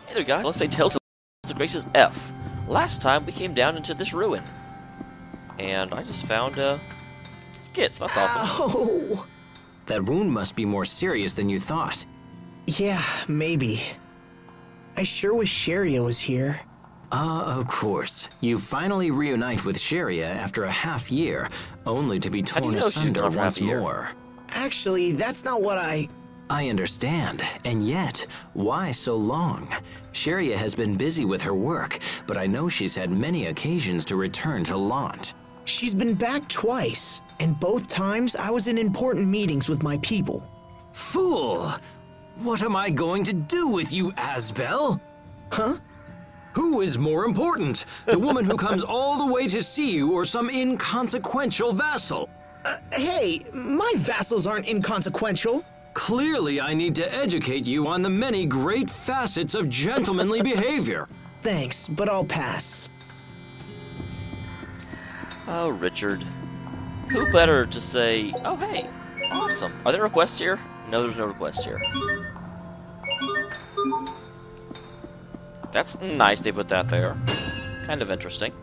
Hey there, guys. Let's play Tales of the Graces F. Last time we came down into this ruin, and I just found skits. That's awesome. Ow! That wound must be more serious than you thought. Yeah, maybe. I sure wish Sharia was here. Of course. You finally reunite with Sharia after a half year, only to be torn asunder once more. Actually, that's not what I understand, and yet, why so long? Sharia has been busy with her work, but I know she's had many occasions to return to Lant. She's been back twice, and both times I was in important meetings with my people. Fool! What am I going to do with you, Asbel? Huh? Who is more important? The woman who comes all the way to see you, or some inconsequential vassal? Hey, my vassals aren't inconsequential. Clearly, I need to educate you on the many great facets of gentlemanly behavior. Thanks, but I'll pass. Oh, Richard. Who better to say, oh, hey, awesome. Are there requests here? No, there's no requests here. That's nice they put that there. Kind of interesting.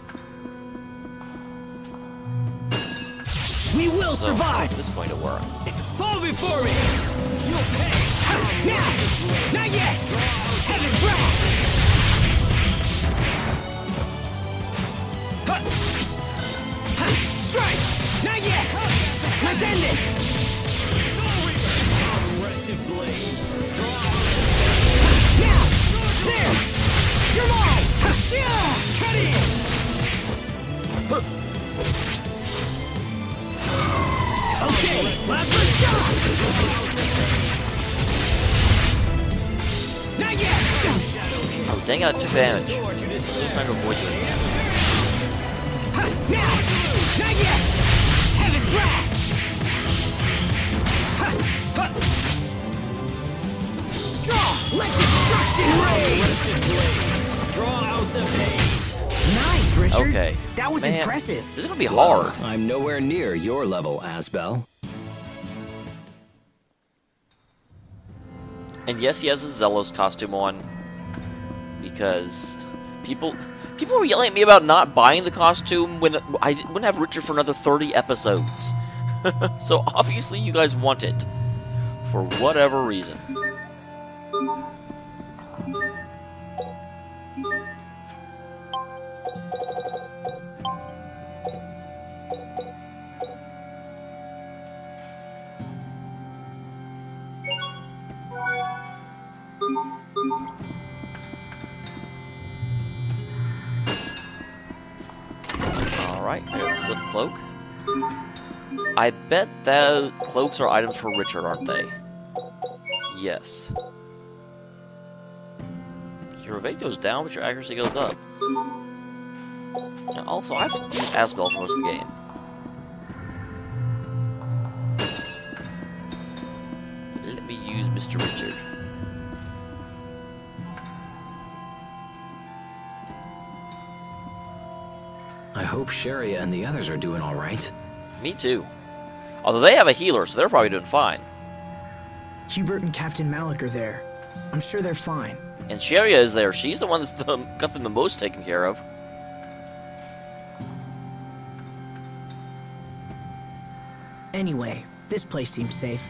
We will survive! How is this going to work? Fall before me! You'll pay! Now! Not yet! Heaven's wrath! Strike! Not yet! Let's end this! Arrested blade! Now! There! You're mine! Cut in! Okay, last shot! Not yet! Oh, dang it, I took damage. I'm still trying to avoid doing damage. Now! Not yet! Heaven's wrath! Draw! Let destruction reign! Draw out the pain! Nice, Richard! Okay. That was impressive. This is gonna be hard. I'm nowhere near your level, Asbel. And yes, he has a Zelos costume on. Because people were yelling at me about not buying the costume when I wouldn't have Richard for another 30 episodes. So obviously you guys want it. For whatever reason. Alright, there's the cloak. I bet the cloaks are items for Richard, aren't they? Yes. Your evade goes down, but your accuracy goes up. And also, I've used Asbel for most of the game. Let me use Mr. Richard. I hope Sharia and the others are doing all right. Me too. Although they have a healer, so they're probably doing fine. Hubert and Captain Malik are there. I'm sure they're fine. And Sharia is there. She's the one that's got them the most taken care of. Anyway, this place seems safe.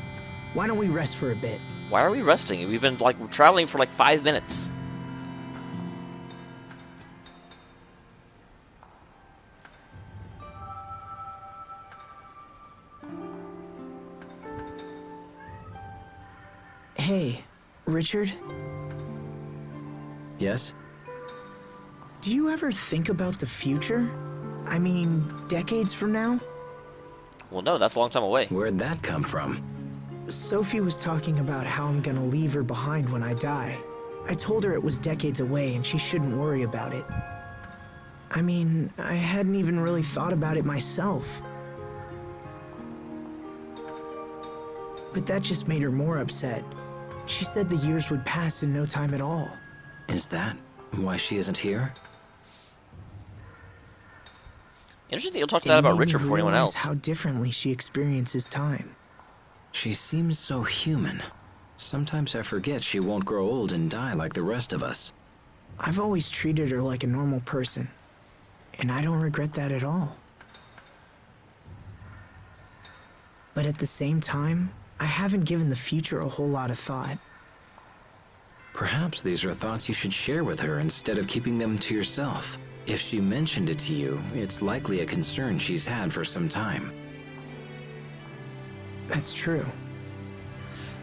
Why don't we rest for a bit? Why are we resting? We've been, like, traveling for, like, 5 minutes. Hey, Richard? Yes? Do you ever think about the future? I mean, decades from now? Well, no, that's a long time away. Where'd that come from? Sophie was talking about how I'm gonna leave her behind when I die. I told her it was decades away and she shouldn't worry about it. I mean, I hadn't even really thought about it myself. But that just made her more upset. She said the years would pass in no time at all. Is that why she isn't here? Interesting that you'll talk to that about Richard before anyone else. How differently she experiences time. She seems so human. Sometimes I forget she won't grow old and die like the rest of us. I've always treated her like a normal person, and I don't regret that at all. But at the same time, I haven't given the future a whole lot of thought. Perhaps these are thoughts you should share with her instead of keeping them to yourself. If she mentioned it to you, it's likely a concern she's had for some time. That's true.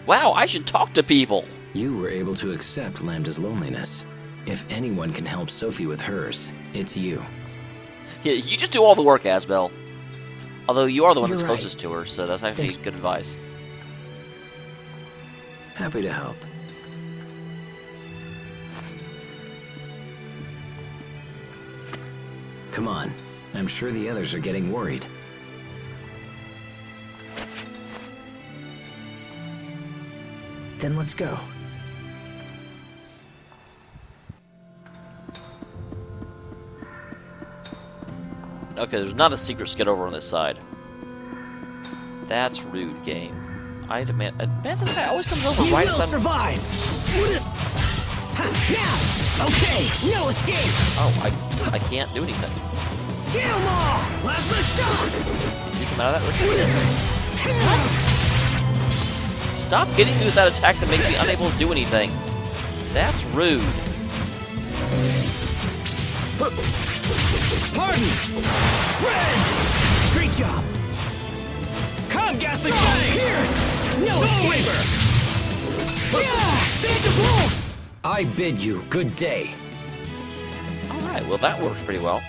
Wow, I should talk to people! You were able to accept Lambda's loneliness. If anyone can help Sophie with hers, it's you. Yeah, you just do all the work, Asbel. Although you are the one You're that's right. closest to her, so that's actually Thanks. good advice. Happy to help. Come on. I'm sure the others are getting worried. Then let's go. Okay, there's not a secret skid over on this side. That's rude, game. I demand. Man, this guy always comes over right as I'm. Survive. Now, okay, no escape. Oh, I can't do anything. Get 'em all. Plasma shock. Did you come out of that, Richard? Stop getting me with that attack that makes me unable to do anything. That's rude. Pardon. Red. Great job. Come, Ghastly Fang. Pierce. No escape. Yeah. Phantom Pulse. I bid you good day. Alright, well that works pretty well.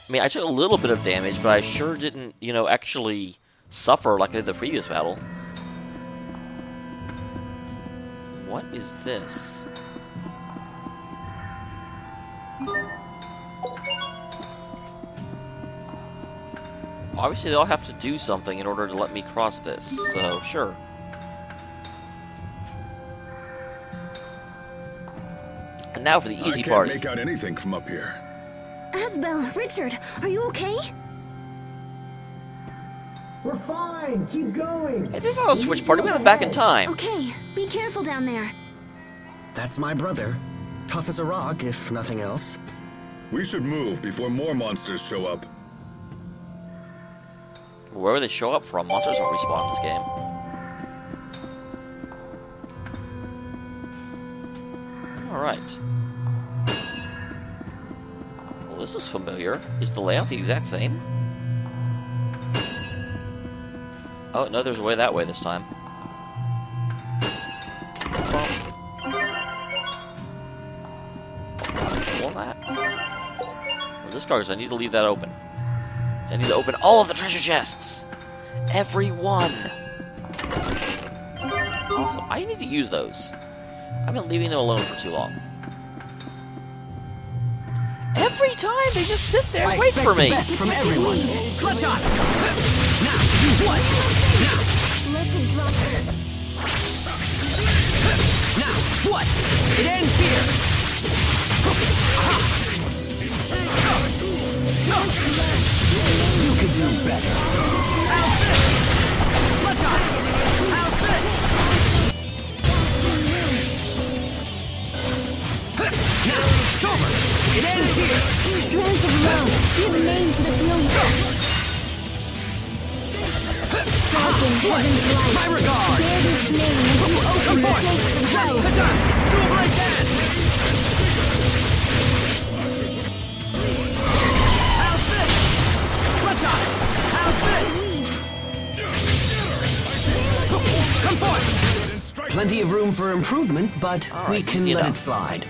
I mean, I took a little bit of damage, but I sure didn't, you know, actually suffer like I did the previous battle. What is this? Obviously, they'll have to do something in order to let me cross this, so sure. And now for the easy I part. can't make out anything from up here. Asbel, Richard, are you okay? We're fine. Keep going. Hey, this is not a switch party. We went back in time. Okay, be careful down there. That's my brother. Tough as a rock, if nothing else. We should move before more monsters show up. Wherever they show up from, monsters don't respawn in this game. Alright. Well, this looks familiar. Is the layout the exact same? Oh, no, there's a way that way this time. Well, that. Well, this card, I need to leave that open. I need to open all of the treasure chests! Every one! Awesome. I need to use those. I've been leaving them alone for too long. Every time they just sit there and wait for me! Best from everyone. Clutch on. Now, what? Listen, drop it. Now, what? It ends here. You can do better. How's this? Clutch on. How's this? Now, it's over. It ends here. Strands of love. Give a name to the feeling. Falcon, heaven's light. My regards. Bear this name as you open Come the forth. gates of Press hell. the dust. Do a break dance. How's this? Clutch on. How's this? Come forth. Plenty of room for improvement, but All we right, can easy let enough. it slide.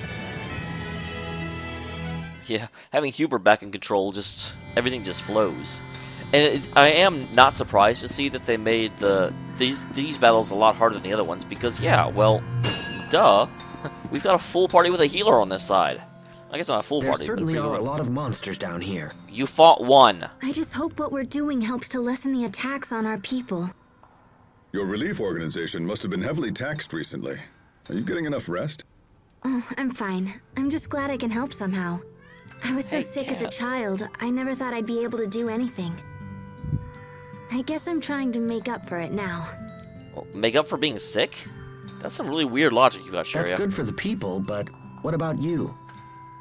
Yeah, having Hubert back in control, just everything just flows. And I am not surprised to see that they made these battles a lot harder than the other ones, because yeah, well, duh, we've got a full party with a healer on this side. I guess not a full There party, certainly but are a lot of monsters down here. you fought one. I just hope what we're doing helps to lessen the attacks on our people. Your relief organization must have been heavily taxed recently. Are you getting enough rest? Oh, I'm fine. I'm just glad I can help somehow. I was so Hey, sick as a Cat. child, I never thought I'd be able to do anything. I guess I'm trying to make up for it now. Well, make up for being sick? That's some really weird logic you got, That's Sharia. good for the people, but what about you?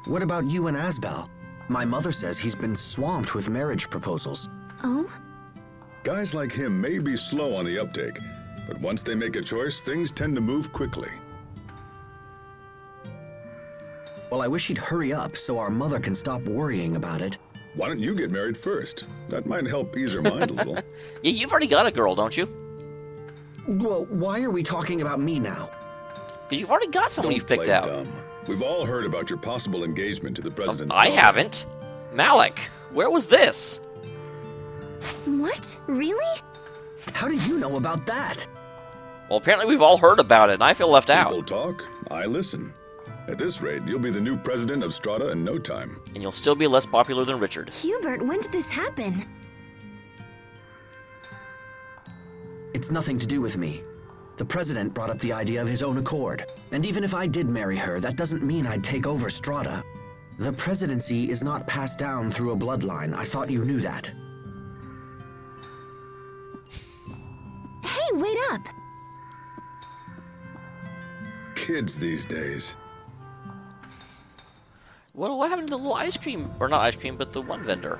What about you and Asbel? My mother says he's been swamped with marriage proposals. Oh? Guys like him may be slow on the uptake, but once they make a choice, things tend to move quickly. Well, I wish he'd hurry up so our mother can stop worrying about it. Why don't you get married first? That might help ease her mind a little. Yeah, you've already got a girl, don't you? Well, why are we talking about me now? Because you've already got someone you've picked Play out. dumb. We've all heard about your possible engagement to the president's I daughter. haven't. Malik, where was this? What? Really? How do you know about that? Well, apparently we've all heard about it, and I feel left out. People talk, I listen. At this rate, you'll be the new president of Strata in no time. And you'll still be less popular than Richard. Hubert, when did this happen? It's nothing to do with me. The president brought up the idea of his own accord. And even if I did marry her, that doesn't mean I'd take over Strata. The presidency is not passed down through a bloodline. I thought you knew that. Hey, wait up! Kids these days. What happened to the little ice cream? Or not ice cream, but the one vendor.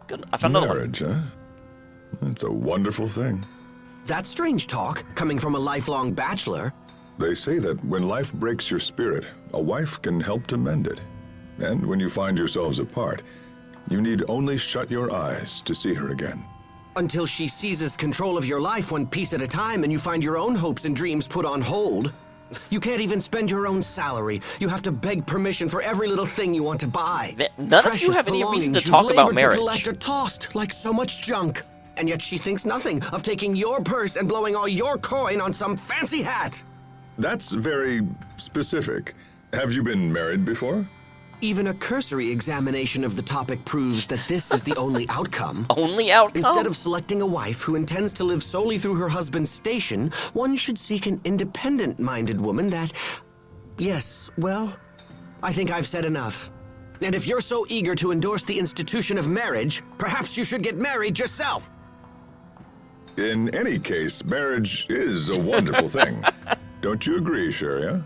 Good. I found another one. Marriage, huh? It's a wonderful thing. That's strange talk, coming from a lifelong bachelor. They say that when life breaks your spirit, a wife can help to mend it. And when you find yourselves apart, you need only shut your eyes to see her again. Until she seizes control of your life one piece at a time and you find your own hopes and dreams put on hold. You can't even spend your own salary. You have to beg permission for every little thing you want to buy. None of you have any reason to talk about marriage. To collect are tossed like so much junk. And yet she thinks nothing of taking your purse and blowing all your coin on some fancy hat. That's very specific. Have you been married before? Even a cursory examination of the topic proves that this is the only outcome. Only outcome? Instead of selecting a wife who intends to live solely through her husband's station, one should seek an independent-minded woman that... Yes, well, I think I've said enough. And if you're so eager to endorse the institution of marriage, perhaps you should get married yourself. In any case, marriage is a wonderful thing. Don't you agree, Sharia?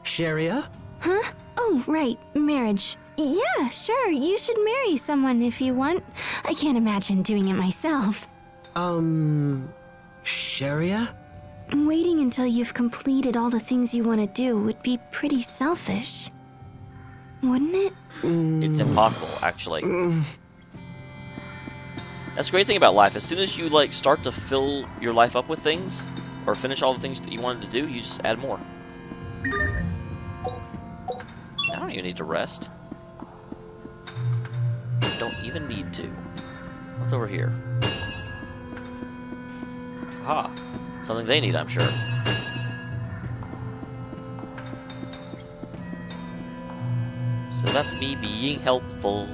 Sharia? Huh? Oh, right, marriage. Yeah, sure, you should marry someone if you want. I can't imagine doing it myself. Sharia? Waiting until you've completed all the things you want to do would be pretty selfish. Wouldn't it? It's impossible, actually. That's the great thing about life. As soon as you, like, start to fill your life up with things, or finish all the things that you wanted to do, you just add more. I don't even need to rest. Don't even need to. What's over here? Aha. Something they need, I'm sure. So that's me being helpful.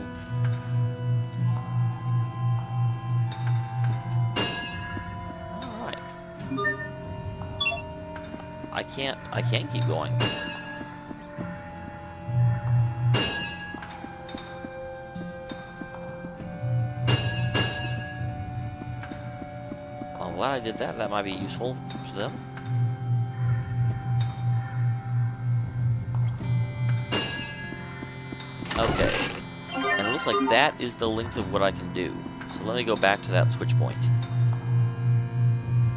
Alright. I can't keep going. I'm glad I did that. That might be useful to them. Okay. And it looks like that is the length of what I can do. So let me go back to that switch point.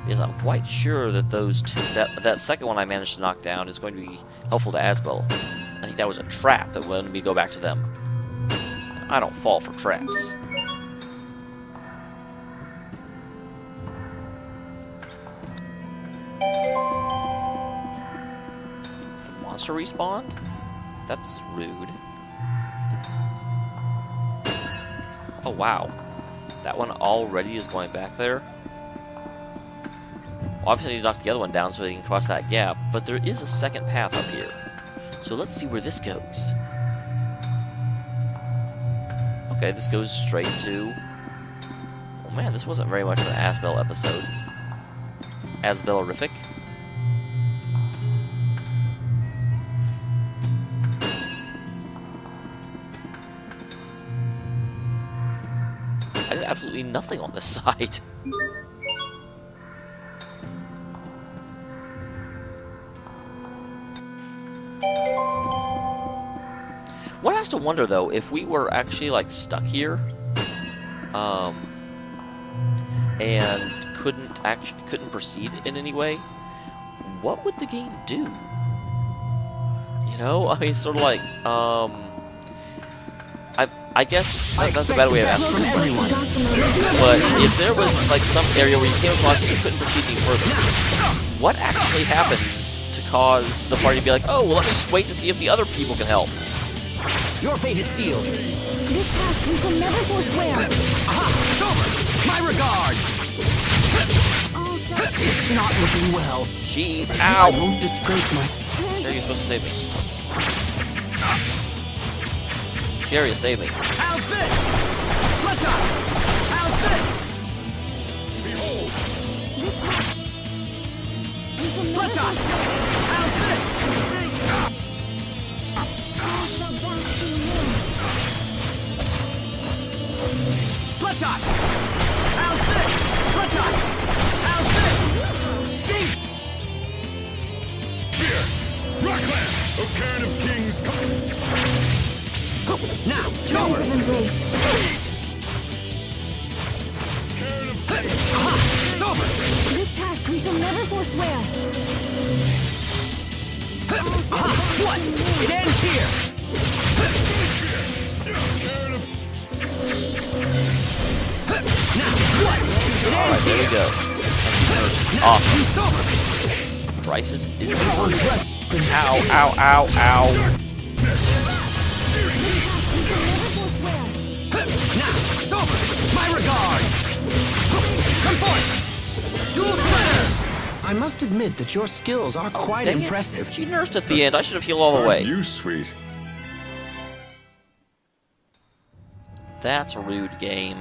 Because I'm quite sure that those two, that second one I managed to knock down is going to be helpful to Asbel. I think that was a trap that wanted me to go back to them. I don't fall for traps. The monster respawned? That's rude. Oh wow. That one already is going back there? Obviously I need to knock the other one down so they can cross that gap, but there is a second path up here. So let's see where this goes. Okay, this goes straight to... Oh man, this wasn't very much of an Asbel episode. Asbel-erific. I did absolutely nothing on this side. wonder though, if we were actually like stuck here, and couldn't proceed in any way, what would the game do? You know, I mean, sort of like, I guess that's a bad way of asking the question. But if there was like some area where you came across and you couldn't proceed any further, what actually happened to cause the party to be like, oh, well, let me just wait to see if the other people can help? Your fate is sealed. This task we shall never forswear. Aha! It's over! My regards! Not looking well. Jeez, I ow! won't disgrace my... Sherry, you're supposed to save me. Sherry, save me. How's this? Let's up! How's this? Behold! Let's up! How's this? Let's up! How's this? Let's up! How's this? Think! Here! Rockland! O Cairn of Kings, come! Now, it's over! Cairn of Kings! Aha! It's over! This task we shall never forswear. Aha! What? It ends here! Cairn of... Now, what? It Alright, ends there we here! go. Awesome. It's over! Crisis is over. Ow, ow, ow, ow. Now, it's over! My regards! Come forth! Dual splitters! I must admit that your skills are Oh, quite dang it. impressive. She nursed at the end. I should have healed all the way. Aren't you sweet? That's a rude game.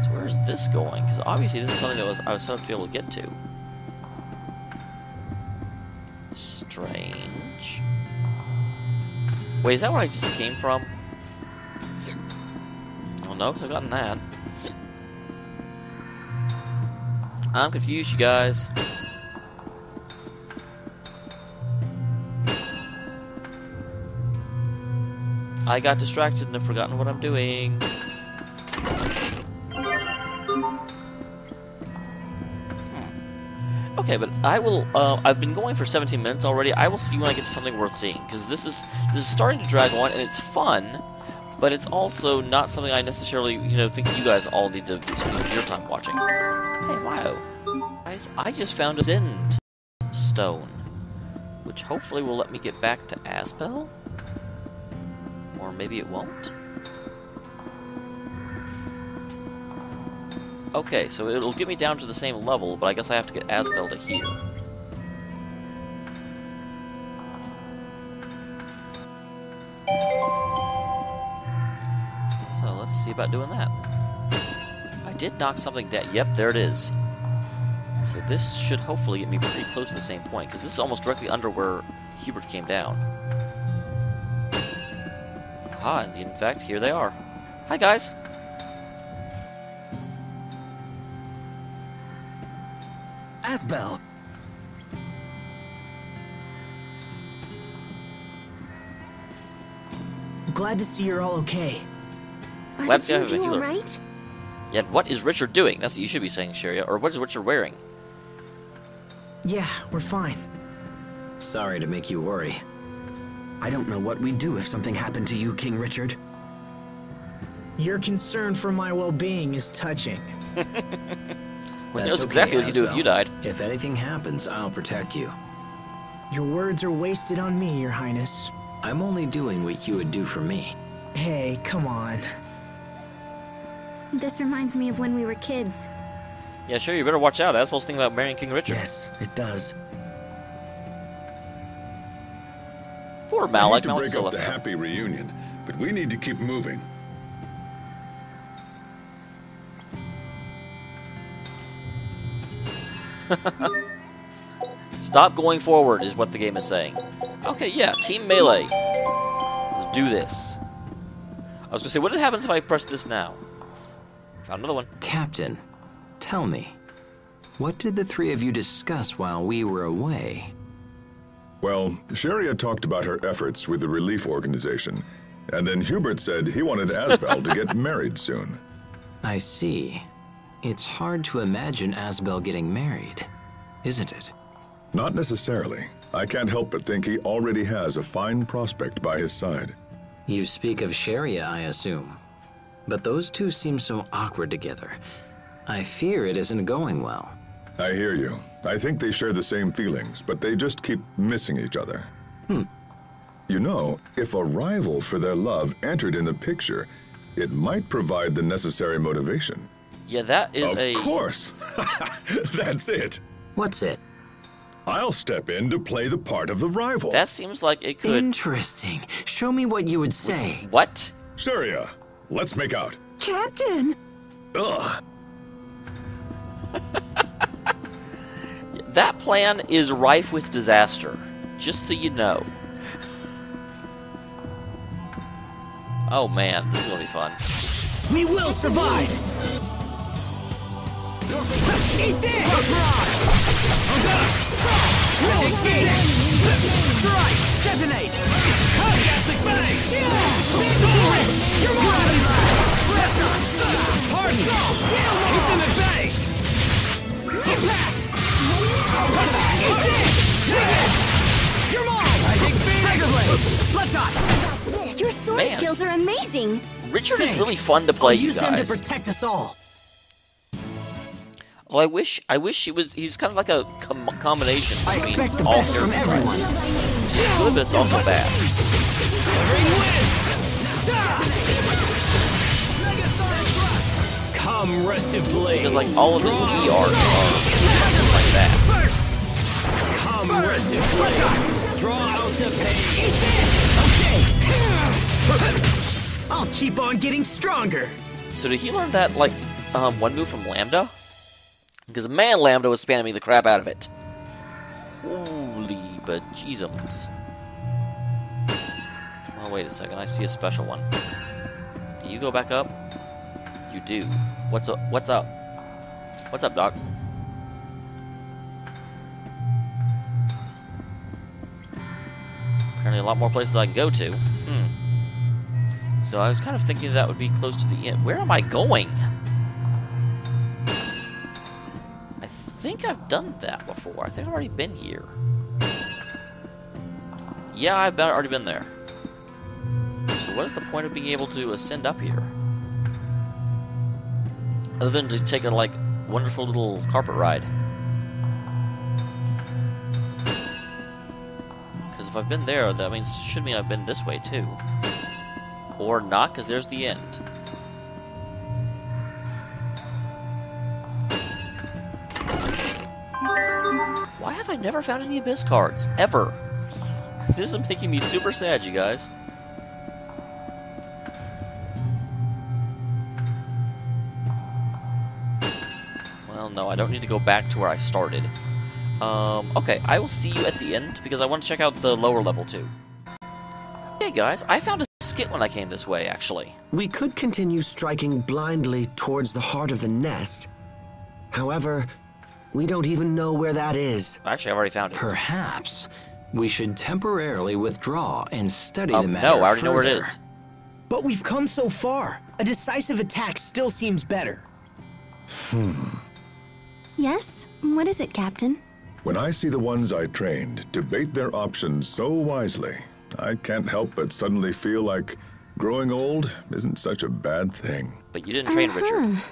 So where's this going? Because obviously this is something that I was supposed to be able to get to. Strange. Wait, is that where I just came from? Oh no, 'cause I've gotten that. I'm confused, you guys. I got distracted and have forgotten what I'm doing. Okay, but I will. I've been going for 17 minutes already. I will see when I get to something worth seeing, because this is starting to drag on, and it's fun, but it's also not something I necessarily, think you guys all need to spend your time watching. Hey, wow, guys! I just found a Zend stone, which hopefully will let me get back to Asbel. Or maybe it won't? Okay, so it'll get me down to the same level, but I guess I have to get Asbel to here. So let's see about doing that. I did knock something down. Yep, there it is. So this should hopefully get me pretty close to the same point, because this is almost directly under where Hubert came down. Aha, and in fact, here they are. Hi, guys. Asbel, I'm glad to see you're all okay. Are Glad the to see I two have of a you healer. all right? Yet, what is Richard doing? That's what you should be saying, Sharia. Or what is Richard wearing? Yeah, we're fine. Sorry to make you worry. I don't know what we'd do if something happened to you, King Richard. Your concern for my well-being is touching. Well, he That's knows exactly okay, what you do if Asbel. you died. If anything happens, I'll protect you. Your words are wasted on me, Your Highness. I'm only doing what you would do for me. Hey, come on. This reminds me of when we were kids. Yeah, sure, you better watch out. Asbel's thinking about marrying King Richard. Yes, it does. Poor I hate Malik. to Malik's break still up the left out. happy reunion, but we need to keep moving. Stop going forward is what the game is saying. Okay, yeah, Team Melee. Let's do this. I was gonna say, what happens if I press this now? Found another one. Captain, tell me, What did the three of you discuss while we were away? Well, Sharia talked about her efforts with the relief organization, and then Hubert said he wanted Asbel to get married soon. I see. It's hard to imagine Asbel getting married, isn't it? Not necessarily. I can't help but think he already has a fine prospect by his side. You speak of Sharia, I assume. But those two seem so awkward together. I fear it isn't going well. I hear you. I think they share the same feelings, but they just keep missing each other. You know, if a rival for their love entered in the picture, it might provide the necessary motivation. Yeah, that is Of course! That's it! What's it? I'll step in to play the part of the rival. That seems like it could... Interesting. Show me what you would say. What? Sharia, let's make out. Captain! Ugh. That plan is rife with disaster, just so you know. Oh man, this is gonna be fun. We will survive! Eat this! Escape! Strike! Detonate! Orgasmic bang! You're mine! Hard Keep them at bay! Impact! Eat this! You're mine! I think Tiger Blade! Bloodshot! Your sword Man. skills are amazing. Richard is really fun to play, I'll you use them to guys. protect us all. Oh, I wish he's kind of like a combination I between expect the all best from character everyone. types. But it's also bad. Come, restive blade. Because like all of his Wii art are like that. Come, restive blade. Draw out the pain. Okay. I'll keep on getting stronger. So did he learn that like one move from Lambda? Because man, Lambda was spamming the crap out of it. Holy bejesus. Oh wait a second, I see a special one. Do you go back up? You do. What's up? What's up? What's up, Doc? Apparently a lot more places I can go to. So I was kind of thinking that would be close to the end. Where am I going? I think I've done that before. I think I've already been here. Yeah, I've already been there. So what is the point of being able to ascend up here? Other than to take a, like, wonderful little carpet ride. Because if I've been there, that means should mean I've been this way too. Or not, because there's the end. Why have I never found any Abyss cards? Ever. This is making me super sad, you guys. Well, no, I don't need to go back to where I started. Okay, I will see you at the end, because I want to check out the lower level, too. Hey, guys, I found a skit when I came this way, actually. We could continue striking blindly towards the heart of the nest. However, we don't even know where that is. Actually, I've already found it. Perhaps we should temporarily withdraw and study the matter No, I already know where it further. is. But we've come so far. A decisive attack still seems better. Yes? What is it, Captain? When I see the ones I trained debate their options so wisely, I can't help but suddenly feel like growing old isn't such a bad thing. But you didn't train Richard.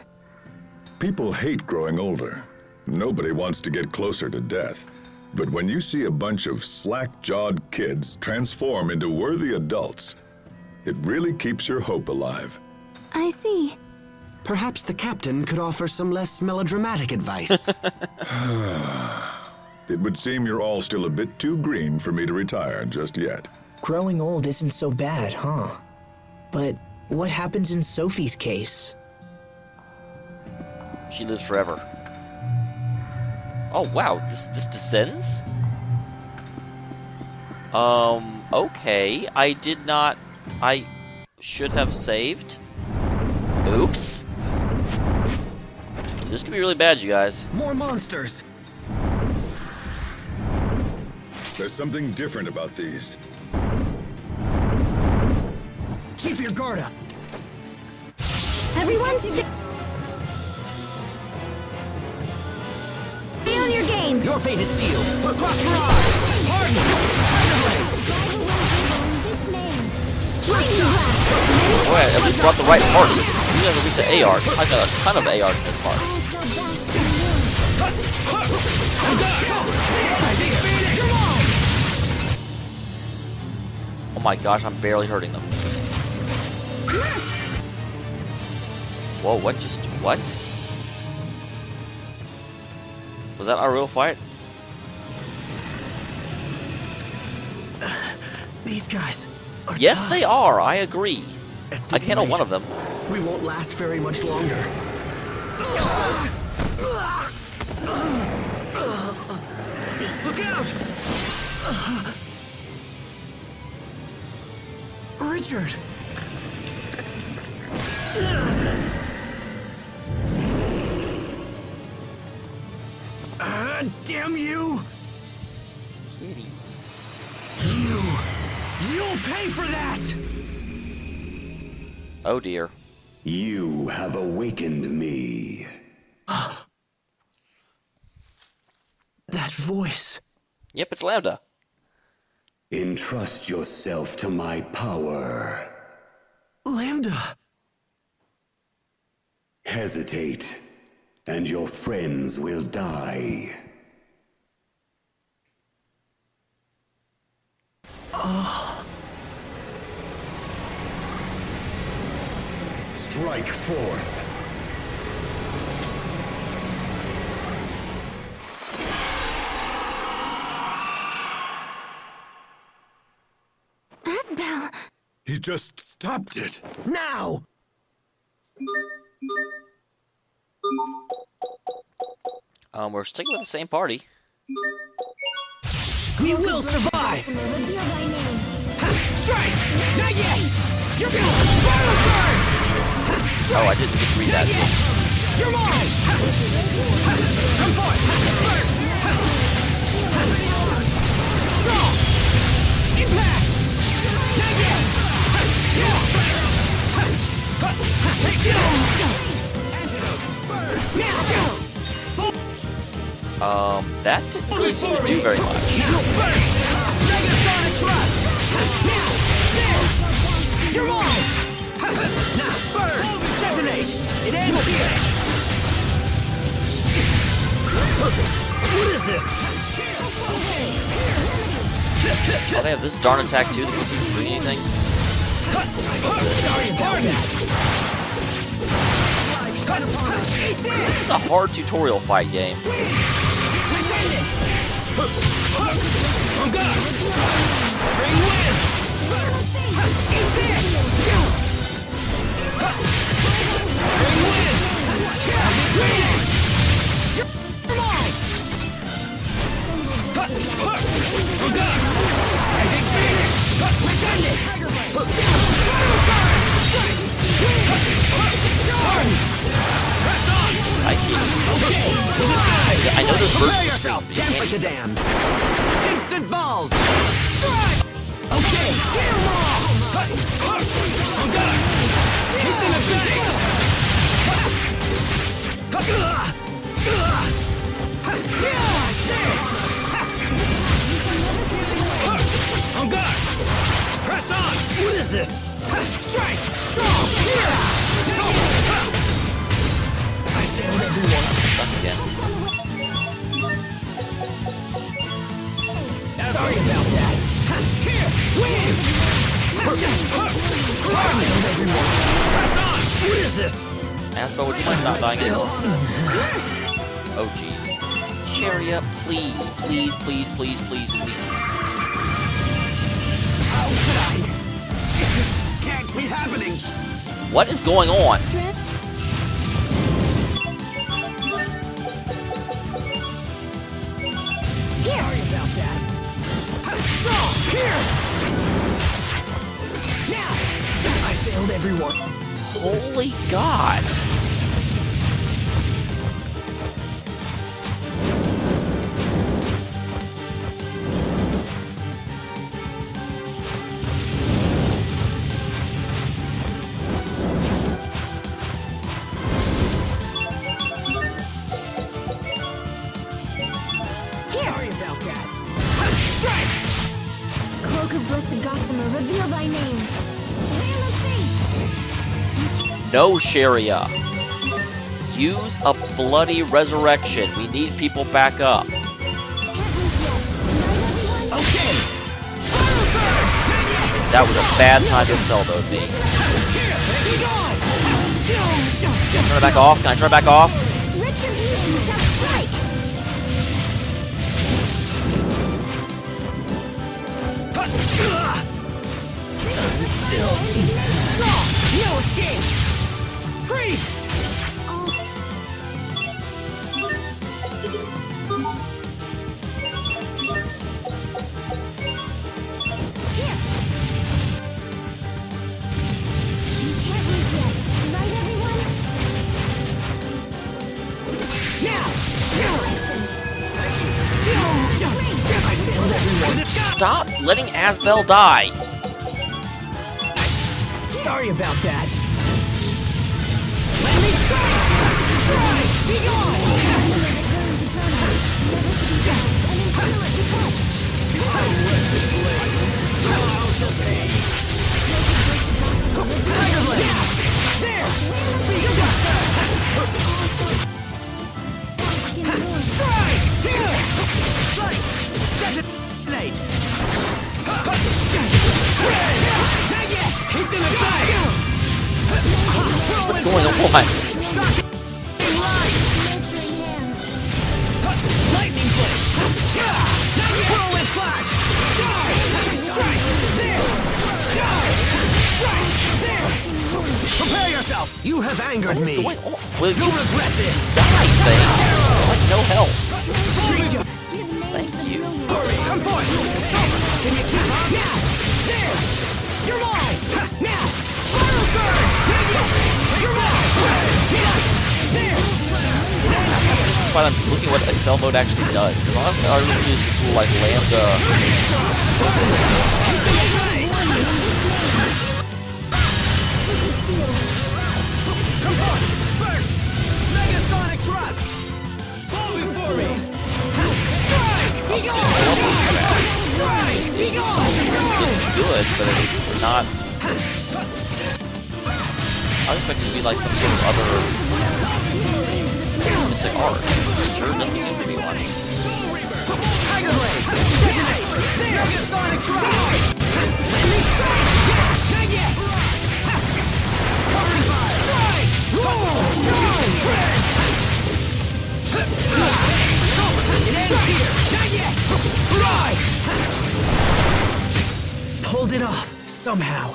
People hate growing older. Nobody wants to get closer to death. But when you see a bunch of slack-jawed kids transform into worthy adults, it really keeps your hope alive. I see. Perhaps the captain could offer some less melodramatic advice. It would seem you're all still a bit too green for me to retire just yet. Growing old isn't so bad, huh? But what happens in Sophie's case? She lives forever. Oh wow, this descends? Okay. I should have saved. Oops. This could be really bad, you guys. More monsters! There's something different about these. Keep your guard up! Everyone stay on your game. Your fate is sealed! Across mirage! Harden! Oh, I at least brought the right party. You guys at least an AR. I got a ton of ARs in this part. Oh my gosh, I'm barely hurting them. Whoa, what just... what? Was that our real fight? These guys are Yes, tough. they are. I agree. At I this can't on rate, one of them. We won't last very much longer. Look out! Richard! Damn you! Kitty. You'll pay for that! Oh dear. You have awakened me. That voice. Yep, it's Lambda. Entrust yourself to my power. Lambda! Hesitate, and your friends will die. Strike forth. Asbel. He just stopped it. Now! We're sticking with the same party. We will survive! Reveal thy name. Strike! Not yet! You're gonna Oh, I didn't get to read that. You're mine! Come forth! First! Draw! Impact! Not yet! That didn't really seem to do very much. Negasonic thrust! Now! There! You're mine! Now, burn! Detonate! It ends here! What is this? Oh, they have this darn attack too that doesn't even do anything. Sorry about that! This is a hard tutorial fight game. On guard! Bring wind! Eat this! Bring wind! You're mine! On guard! Magic finish! Redundant! I can't. I know there's versions of stream, but you Dance like can't. a dam! Instant balls! Okay! Get 'em all! On guard! Keep them at bay! On guard! Press on! What is this? Strike! Strong! I failed everyone! Stuck again. Sorry about that! Here! Win! I failed everyone! Press on! What is this? Aspo, would you mind not dying anymore? Oh jeez. Cherry up, please, please, please, please, please, please. How could I? It can't be happening! What is going on? Drift. Sorry about that. Strong! Here! Now! I failed everyone. Holy God! blessed gossamer, reveal thy name. Lamb of faith. No, Sharia. Use a bloody resurrection. We need people back up. That was a bad time to sell though, me. Turn it back off. Can I turn it back off? No escape! Freeze! Stop letting Asbel die. Sorry about that. Let me strike! Be gone! There! Strike! Slice! Designate! Keep them aside! What's going on? Lightning bolt! Whirlwind flash! Prepare yourself! You have angered What is me. going on? Will you You'll regret this. die, thing? Like no help. Thank you. Come forth! Can you keep up? Yeah! There! You're mine! Now! Fire surge! You're mine! There! That's why I'm looking at what Excel mode actually does. Because honestly, I already use this little like Lambda. Come forth! First! Megasonic thrust! Fall before me! Strike! Be gone! Strike! Be gone! It's good, but it's not. I was expecting it to be like some sort of other mystic art. It sure doesn't seem to be one. Tiger Blade! Megasonic thrust! Let me strike! Not yet! Covering fire! Strike! It ends here! Not yet! Right! Pulled it off, somehow.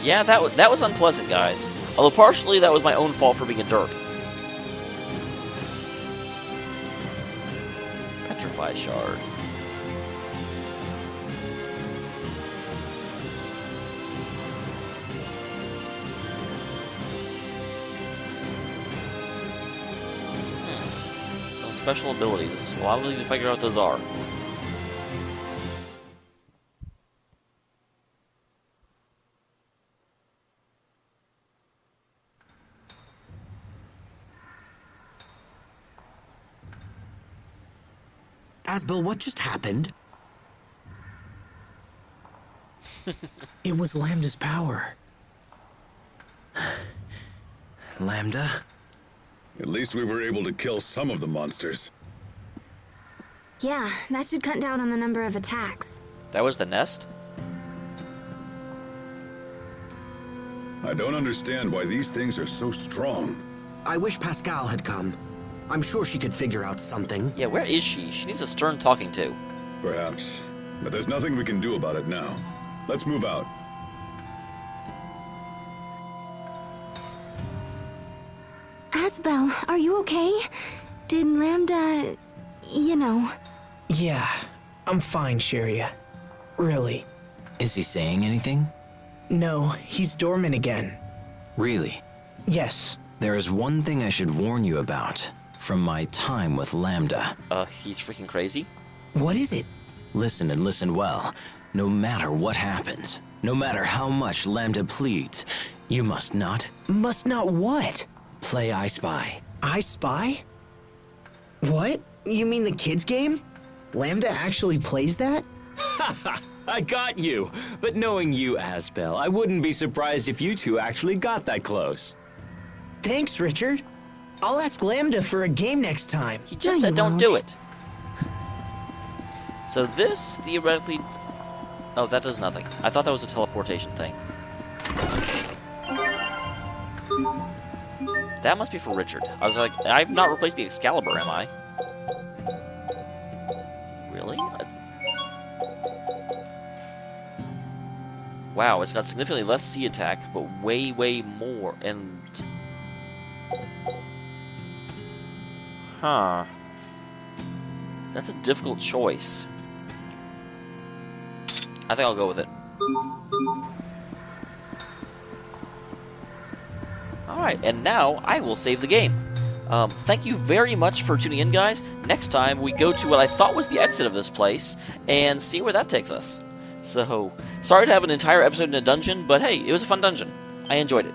Yeah, that was unpleasant, guys. Although partially that was my own fault for being a derp. Petrify shard. Some special abilities. Well, I'll need to figure out what those are. Asbel, what just happened? It was Lambda's power. Lambda? At least we were able to kill some of the monsters. Yeah, that should cut down on the number of attacks. That was the nest? I don't understand why these things are so strong. I wish Pascal had come. I'm sure she could figure out something. Yeah, where is she? She needs a stern talking to. Perhaps. But there's nothing we can do about it now. Let's move out. Asbel, are you okay? Did Lambda... you know... Yeah, I'm fine, Sharia. Really. Is he saying anything? No, he's dormant again. Really? Yes. There is one thing I should warn you about from my time with Lambda. He's freaking crazy? What is it? Listen and listen well. No matter what happens, no matter how much Lambda pleads, you must not Must not what? play I Spy. I Spy? What? You mean the kids game? Lambda actually plays that? I got you. But knowing you, Asbel, I wouldn't be surprised if you two actually got that close. Thanks, Richard. I'll ask Lambda for a game next time. He just No, said you don't do won't. it. So this, theoretically... Oh, that does nothing. I thought that was a teleportation thing. That must be for Richard. I was like, I've not replaced the Excalibur, am I? Really? Wow, it's got significantly less sea attack, but way, way more, and... Huh. That's a difficult choice. I think I'll go with it. Alright, and now I will save the game. Thank you very much for tuning in, guys. Next time, we go to what I thought was the exit of this place, and see where that takes us. So, sorry to have an entire episode in a dungeon, but hey, it was a fun dungeon. I enjoyed it.